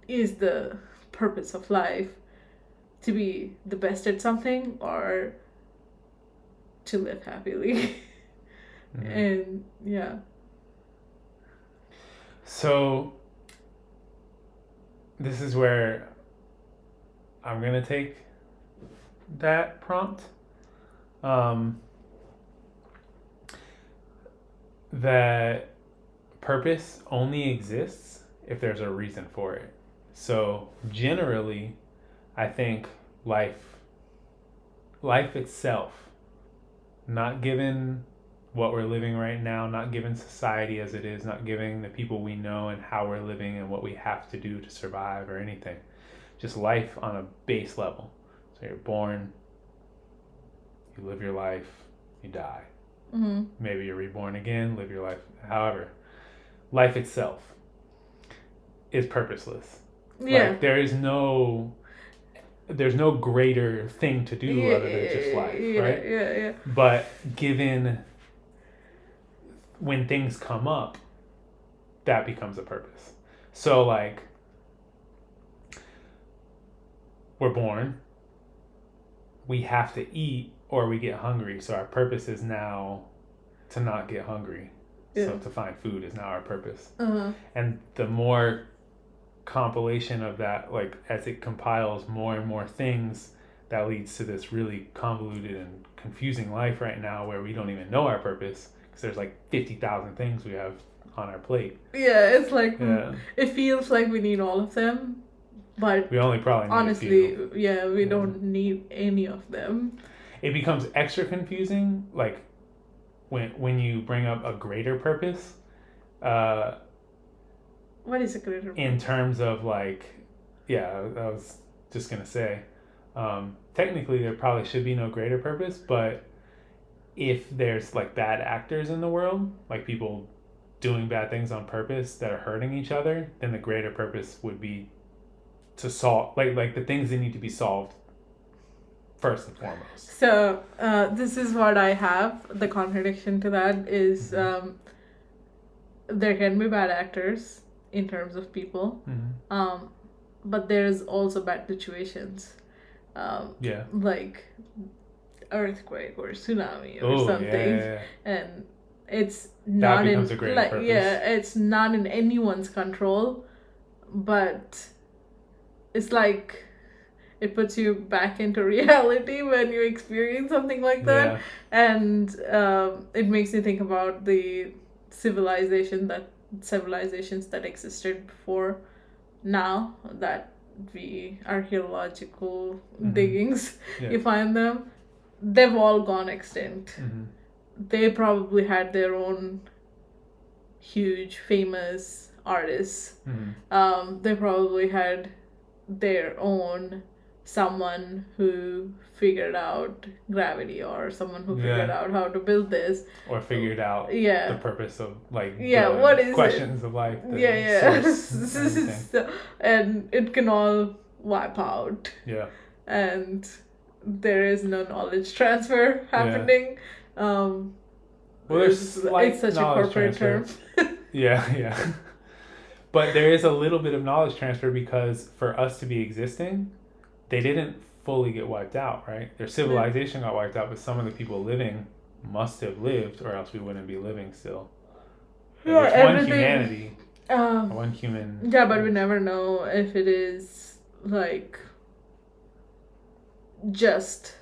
is the purpose of life to be the best at something or to live happily. And yeah. So this is where I'm gonna take that prompt. That purpose only exists if there's a reason for it. So generally, I think life itself, not given what we're living right now, not given society as it is, not given the people we know and how we're living and what we have to do to survive or anything. Just life on a base level. So you're born, you live your life, you die. Maybe you're reborn again, live your life. However, life itself is purposeless. Yeah. Like there's no greater thing to do other than just life, right? Yeah. But given when things come up, that becomes a purpose. So like we're born, we have to eat or we get hungry. So our purpose is now to not get hungry. So to find food is now our purpose. And the more compilation of that, like as it compiles more and more things, that leads to this really convoluted and confusing life right now where we don't even know our purpose because there's like 50,000 things we have on our plate. Yeah, it's like it feels like we need all of them, but we only probably need honestly, a few. we don't need any of them. It becomes extra confusing like when you bring up a greater purpose. What is a greater purpose? In terms of like, I was just gonna say, technically there probably should be no greater purpose, but if there's like bad actors in the world, like people doing bad things on purpose that are hurting each other, then the greater purpose would be to solve like the things that need to be solved first and foremost. So this is what I have. The contradiction to that is there can be bad actors in terms of people, but there's also bad situations, like earthquake or tsunami or something, and it's not in like purpose. It's not in anyone's control, but it's like it puts you back into reality when you experience something like that, and it makes you think about the civilizations that existed before now, that we archaeological diggings you find them, they've all gone extinct. They probably had their own huge famous artists. They probably had their own someone who figured out gravity, or someone who figured out how to build this, or figured out the purpose of like what is questions it? of life, So, and it can all wipe out, and there is no knowledge transfer happening. Well, there's like it's such a corporate term. But there is a little bit of knowledge transfer because for us to be existing, they didn't fully get wiped out, right? Their civilization got wiped out, but some of the people living must have lived, or else we wouldn't be living still. There's one humanity, one human. Yeah, but we never know if it is like just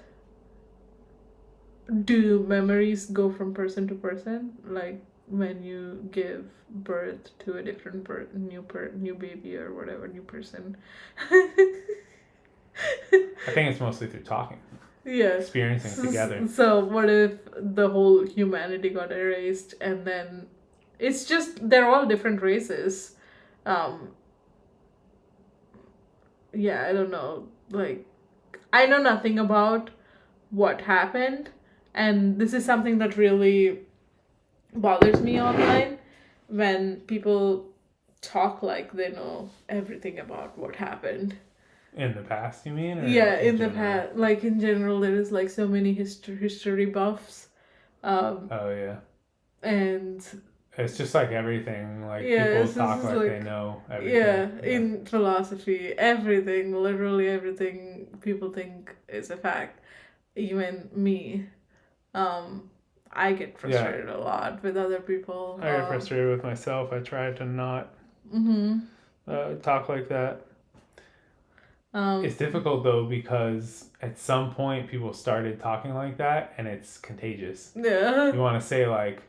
do memories go from person to person, like when you give birth to a different new baby or whatever, new person. I think it's mostly through talking. Experiencing together. So what if the whole humanity got erased, and then it's just they're all different races. I don't know. Like, I know nothing about what happened, and this is something that really bothers me online when people talk like they know everything about what happened. In the past, you mean? Or in the past. Like, in general, there is, like, so many history buffs. And It's just like everything. Like Yeah, people talk like they know everything. Yeah, in philosophy, everything, literally everything people think is a fact. Even me. I get frustrated a lot with other people. I get frustrated with myself. I try to not talk like that. It's difficult though because at some point people started talking like that and it's contagious. Yeah. You want to say like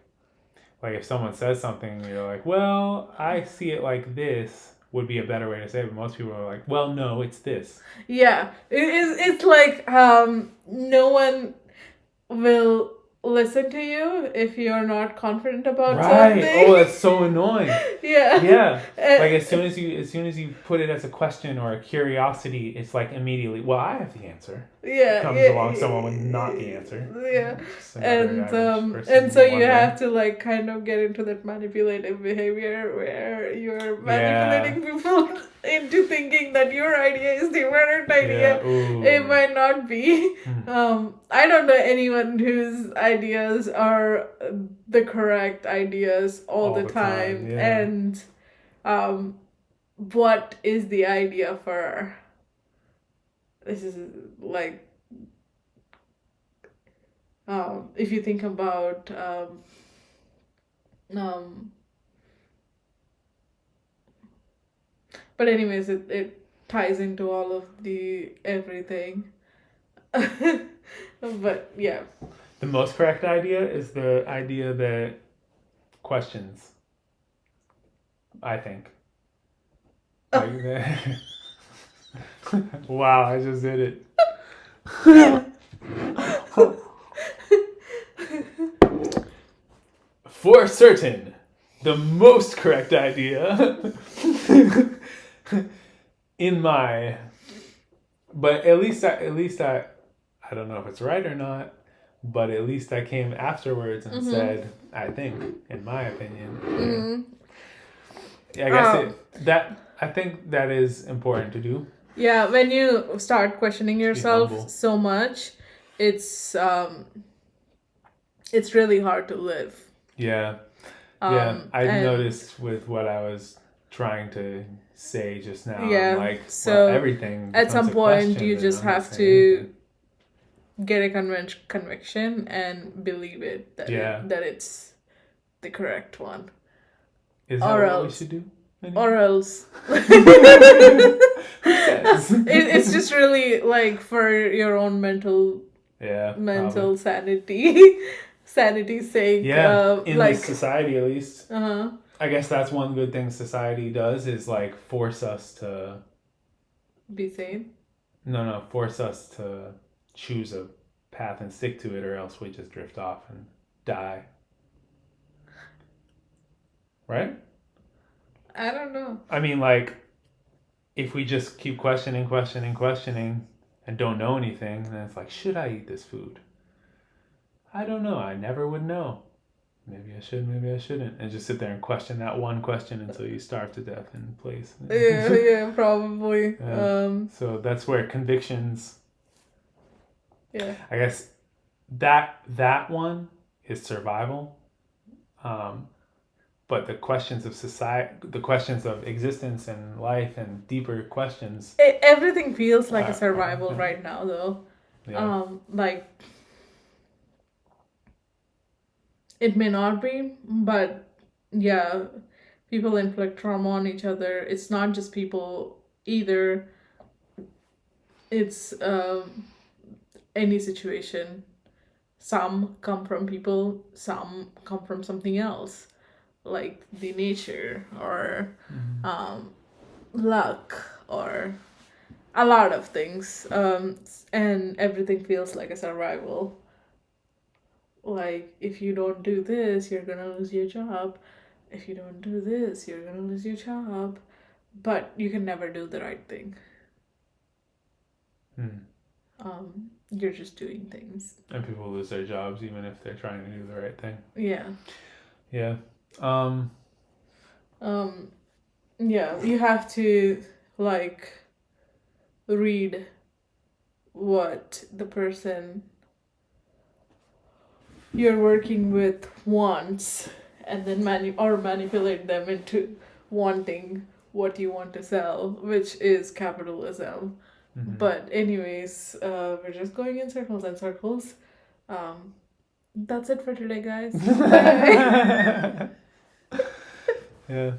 if someone says something, you're like, well, I see it like this would be a better way to say it, but most people are like, well, no, it's this. Yeah, it's like no one will listen to you if you're not confident about something. Oh, that's so annoying. Yeah. Like as soon as you put it as a question or a curiosity, it's like immediately, well, I have the answer. Yeah. Comes along someone with not the answer. Yeah. And so you have to like kind of get into that manipulative behavior where you're manipulating people into thinking that your idea is the correct idea. It might not be. I don't know anyone whose ideas are the correct ideas all the time. And what is the idea for this is like if you think about but anyways it ties into all of the everything. But yeah, the most correct idea is the idea that questions, I think. Like that. Wow, I just did it. For certain, the most correct idea but at least I don't know if it's right or not, but at least I came afterwards and said, I think, in my opinion. I think that is important to do. Yeah, when you start questioning yourself so much, it's really hard to live. Yeah. I've noticed with what I was trying to say just now. Yeah. So everything at some point you just have to get a conviction and believe it that it's the correct one. Is that what we should do? Or else it's just really like for your own mental sanity's sake. In this society at least. I guess that's one good thing society does is like force us to be sane. No, force us to choose a path and stick to it, or else we just drift off and die. Right? I don't know. I mean, like, if we just keep questioning, and don't know anything, then it's like, should I eat this food? I don't know. I never would know. Maybe I should, maybe I shouldn't. And just sit there and question that one question until you starve to death in place. Yeah, probably. So that's where convictions... Yeah. I guess that one is survival. But the questions of society, the questions of existence and life and deeper questions... Everything feels like a survival right now, though. Yeah. Like... It may not be, but yeah, people inflict trauma on each other. It's not just people either. It's any situation. Some come from people, some come from something else, like the nature or luck or a lot of things. And everything feels like a survival. Like, if you don't do this, you're gonna lose your job. If you don't do this, you're gonna lose your job. But you can never do the right thing. You're just doing things. And people lose their jobs even if they're trying to do the right thing. Yeah. Yeah. Yeah, you have to, like, read what the person you're working with wants and then manipulate them into wanting what you want to sell, which is capitalism. But anyways, we're just going in circles and circles. That's it for today, guys. Yeah.